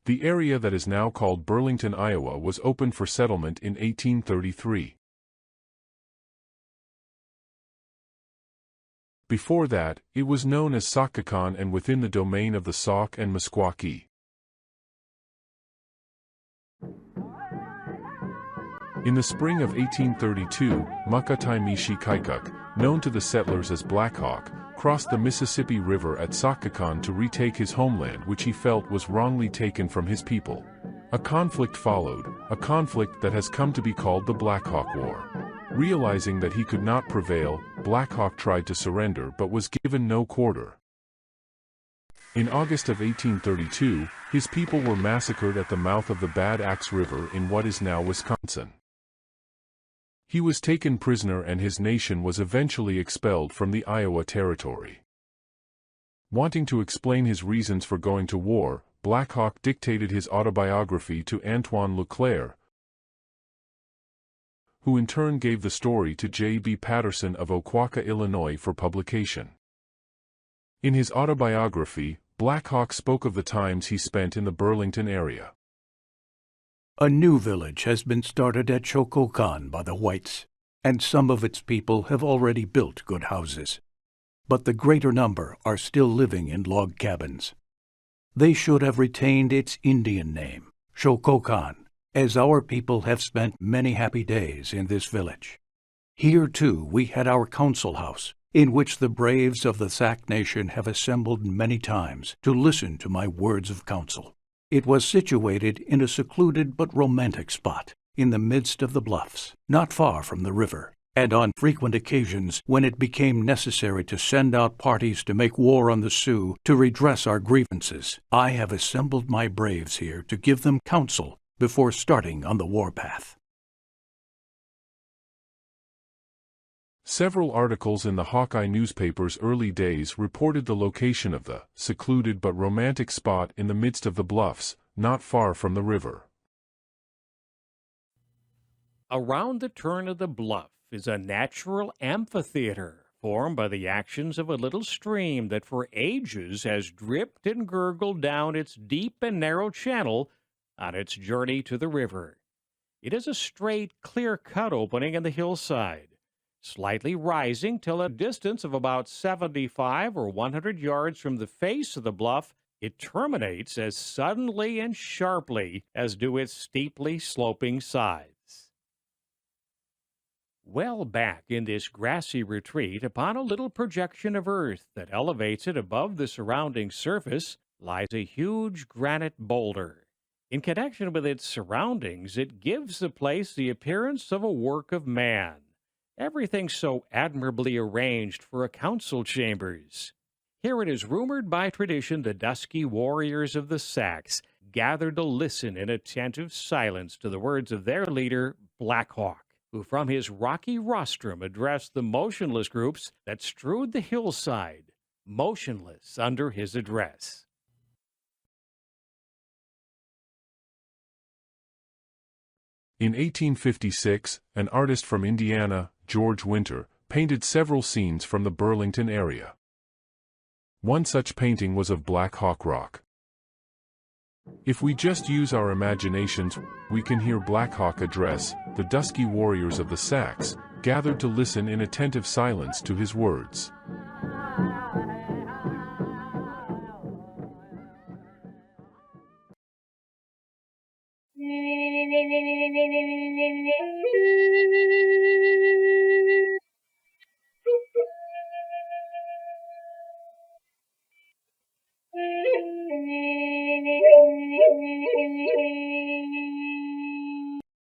The area that is now called Burlington, Iowa was opened for settlement in 1833. Before that, it was known as Saucacon and within the domain of the Sauk and Meskwaki. In the spring of 1832, Makataimishi Kaikuk, known to the settlers as Black Hawk, crossed the Mississippi River at Saucacon to retake his homeland, which he felt was wrongly taken from his people. A conflict followed, a conflict that has come to be called the Black Hawk War. Realizing that he could not prevail, Black Hawk tried to surrender but was given no quarter. In August of 1832, his people were massacred at the mouth of the Bad Axe River in what is now Wisconsin. He was taken prisoner and his nation was eventually expelled from the Iowa Territory. Wanting to explain his reasons for going to war, Black Hawk dictated his autobiography to Antoine Leclerc, who in turn gave the story to J.B. Patterson of Oquawka, Illinois for publication. In his autobiography, Black Hawk spoke of the times he spent in the Burlington area. A new village has been started at Shokokan by the whites, and some of its people have already built good houses. But the greater number are still living in log cabins. They should have retained its Indian name, Shokokan, as our people have spent many happy days in this village. Here, too, we had our council house, in which the braves of the Sac Nation have assembled many times to listen to my words of counsel. It was situated in a secluded but romantic spot, in the midst of the bluffs, not far from the river, and on frequent occasions when it became necessary to send out parties to make war on the Sioux to redress our grievances, I have assembled my braves here to give them counsel before starting on the warpath. Several articles in the Hawkeye newspaper's early days reported the location of the secluded but romantic spot in the midst of the bluffs, not far from the river. Around the turn of the bluff is a natural amphitheater formed by the actions of a little stream that for ages has dripped and gurgled down its deep and narrow channel on its journey to the river. It is a straight, clear-cut opening in the hillside, slightly rising till a distance of about 75 or 100 yards from the face of the bluff, it terminates as suddenly and sharply as do its steeply sloping sides. Well back in this grassy retreat, upon a little projection of earth that elevates it above the surrounding surface, lies a huge granite boulder. In connection with its surroundings, it gives the place the appearance of a work of man. Everything so admirably arranged for a council chambers. Here it is rumored by tradition the dusky warriors of the Sacs gathered to listen in attentive silence to the words of their leader, Black Hawk, who from his rocky rostrum addressed the motionless groups that strewed the hillside, motionless under his address. In 1856, an artist from Indiana, George Winter, painted several scenes from the Burlington area. One such painting was of Black Hawk Rock. If we just use our imaginations, we can hear Black Hawk address the dusky warriors of the Sacs, gathered to listen in attentive silence to his words.